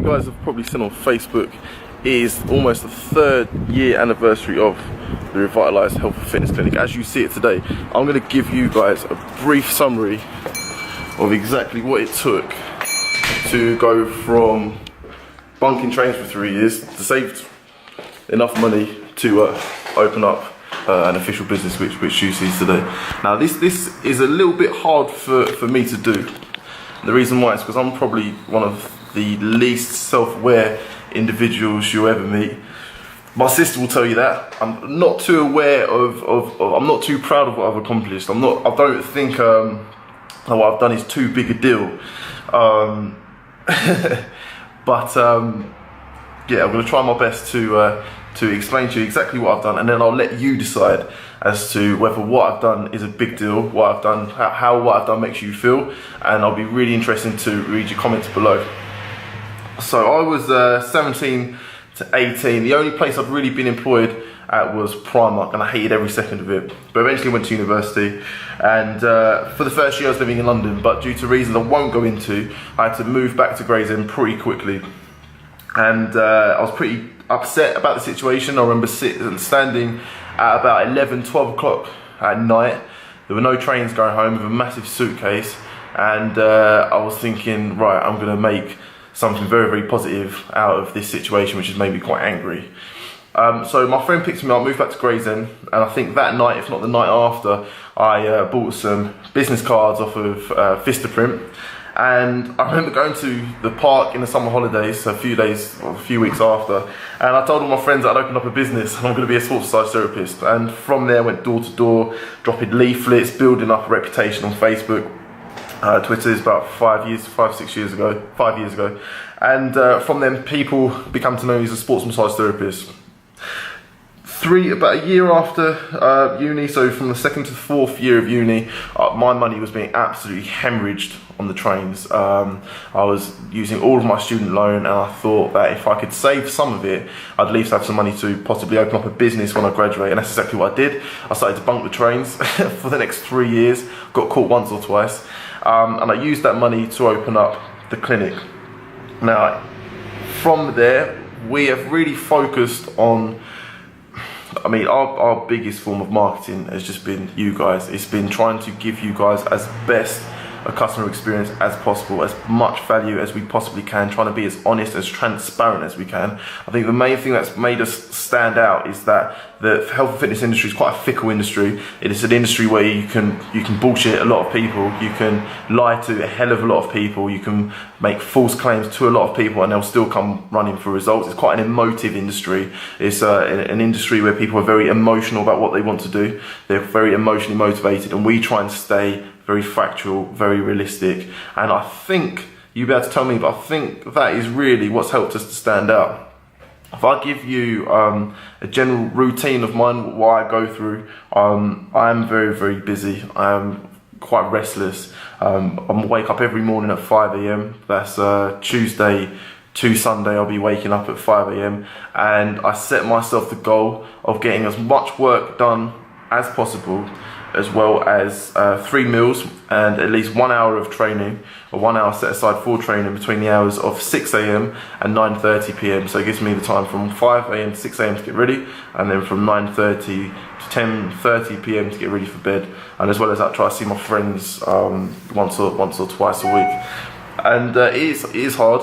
guys have probably seen on Facebook, it is almost the 3rd year anniversary of the Revitalize Health and Fitness Clinic. As you see it today, I'm going to give you guys a brief summary of exactly what it took to go from bunking trains for 3 years to save enough money to open up an official business which you see today. Now this is a little bit hard for me to do. The reason why is because I'm probably one of the least self-aware individuals you'll ever meet. My sister will tell you that. I'm not too aware I'm not too proud of what I've accomplished. I don't think what I've done is too big a deal. Yeah, I'm going to try my best to explain to you exactly what I've done, and then I'll let you decide as to whether what I've done is a big deal, what I've done, how what I've done makes you feel, and I'll be really interested to read your comments below. So I was 17 to 18. The only place I'd really been employed at was Primark, and I hated every second of it. But eventually went to university, and for the first year I was living in London, but due to reasons I won't go into, I had to move back to Gravesend pretty quickly. And I was pretty upset about the situation. I remember standing at about 11, 12 o'clock at night. There were no trains going home with a massive suitcase, and I was thinking, right, I'm going to make something very, very positive out of this situation, which has made me quite angry. So my friend picked me up, moved back to Gravesend, and I think that night, if not the night after, I bought some business cards off of Vistaprint. And I remember going to the park in the summer holidays, a few weeks after, and I told all my friends that I'd opened up a business and I'm going to be a sports science therapist. And from there I went door to door, dropping leaflets, building up a reputation on Facebook. Twitter is about 5 years ago. And from then people become to know me as a sports massage therapist. About a year after uni, so from the 2nd to the 4th year of uni, my money was being absolutely hemorrhaged on the trains. I was using all of my student loan, and I thought that if I could save some of it, I'd at least have some money to possibly open up a business when I graduate, and that's exactly what I did. I started to bunk the trains for the next 3 years, got caught once or twice, and I used that money to open up the clinic. Now, from there, we have really focused on, I mean, our biggest form of marketing has just been you guys. It's been trying to give you guys as best a customer experience as possible, as much value as we possibly can, trying to be as honest, as transparent as we can. I think the main thing that's made us stand out is that the health and fitness industry is quite a fickle industry. It is an industry where you can bullshit a lot of people, you can lie to a hell of a lot of people, you can make false claims to a lot of people, and they'll still come running for results. It's quite an emotive industry. It's an industry where people are very emotional about what they want to do. They're very emotionally motivated, and we try and stay very factual, very realistic. And I think, you'll be able to tell me, but I think that is really what's helped us to stand out. If I give you a general routine of mine, what I go through, I am very, very busy. I am quite restless. I wake up every morning at 5 AM. That's Tuesday to Sunday, I'll be waking up at 5 AM. And I set myself the goal of getting as much work done as possible, as well as 3 meals and at least 1 hour of training, or 1 hour set aside for training between the hours of 6 AM and 9:30 PM. So it gives me the time from 5 AM to 6 AM to get ready, and then from 9:30 to 10:30 PM to get ready for bed. And as well as that, try to see my friends once or twice a week. And it is hard,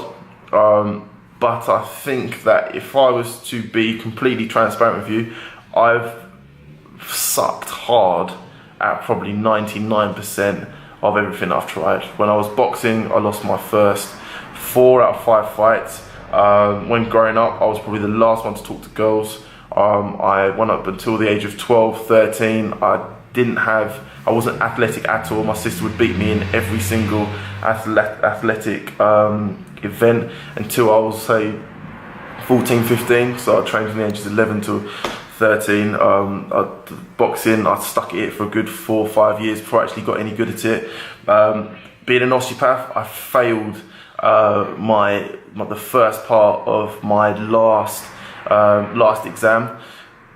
but I think that if I was to be completely transparent with you, I've sucked hard at probably 99% of everything I've tried. When I was boxing, I lost my first 4 out of 5 fights. When growing up, I was probably the last one to talk to girls. I went up until the age of 12, 13. I wasn't athletic at all. My sister would beat me in every single athletic event until I was, say, 14, 15. So I trained from the ages of 11 to 13. Boxing, I stuck at it for a good 4 or 5 years before I actually got any good at it. Being an osteopath, I failed the first part of my last exam.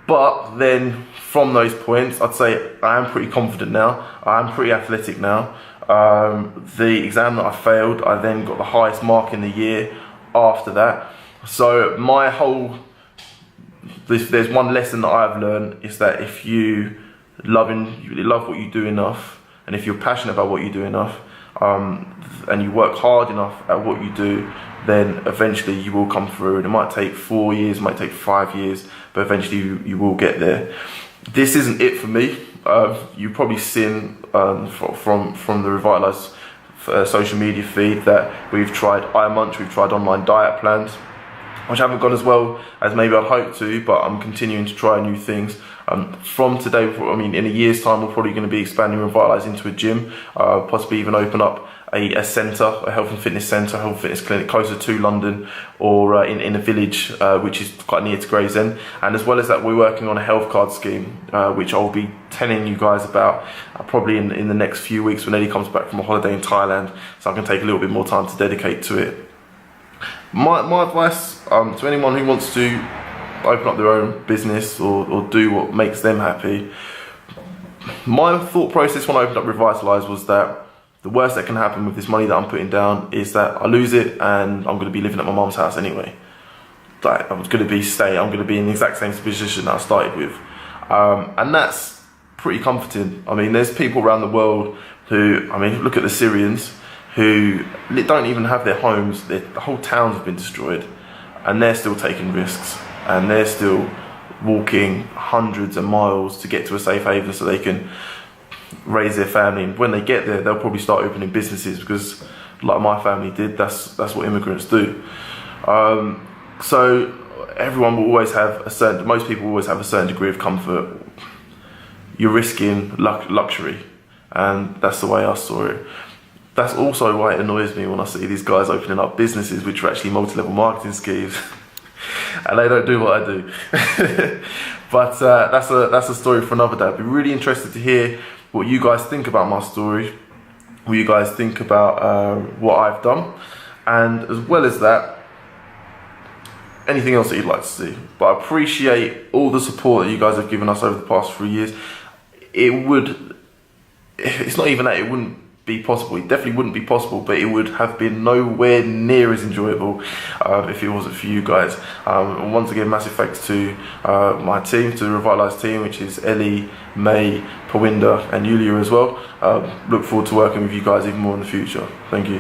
But then from those points, I'd say I am pretty confident now. I am pretty athletic now. The exam that I failed, I then got the highest mark in the year after that. So my whole, there's one lesson that I've learned, is that if you love what you do enough, and if you're passionate about what you do enough, and you work hard enough at what you do, then eventually you will come through. And it might take 4 years, it might take 5 years, but eventually you will get there. This isn't it for me. You've probably seen from the Revitalize social media feed that we've tried iMunch, we've tried online diet plans, which haven't gone as well as maybe I'd hoped to, but I'm continuing to try new things. From today, I mean, in a year's time, we're probably going to be expanding Revitalize into a gym, possibly even open up a centre, a health and fitness centre, health and fitness clinic closer to London, or in a village which is quite near to Gravesend. And as well as that, we're working on a health card scheme, which I'll be telling you guys about probably in the next few weeks when Eddie comes back from a holiday in Thailand, so I can take a little bit more time to dedicate to it. My advice to anyone who wants to open up their own business or do what makes them happy, my thought process when I opened up Revitalize was that the worst that can happen with this money that I'm putting down is that I lose it and I'm going to be living at my mum's house anyway. Like, I'm going to be in the exact same position that I started with. And that's pretty comforting. I mean, there's people around the world who, I mean, look at the Syrians, who don't even have their homes. The whole towns have been destroyed, and they're still taking risks, and they're still walking hundreds of miles to get to a safe haven so they can raise their family. And when they get there, they'll probably start opening businesses, because like my family did, that's what immigrants do. So everyone will always have most people always have a certain degree of comfort. You're risking luxury, and that's the way I saw it. That's also why it annoys me when I see these guys opening up businesses which are actually multi-level marketing schemes, and they don't do what I do. But that's a story for another day. I'd be really interested to hear what you guys think about my story, what you guys think about what I've done, and as well as that, anything else that you'd like to see. But I appreciate all the support that you guys have given us over the past 3 years. It's not even that it wouldn't be possible. It definitely wouldn't be possible, but it would have been nowhere near as enjoyable if it wasn't for you guys. Once again, massive thanks to my team, to the Revitalize team, which is Ellie, May, Pawinda and Yulia as well. Look forward to working with you guys even more in the future. Thank you.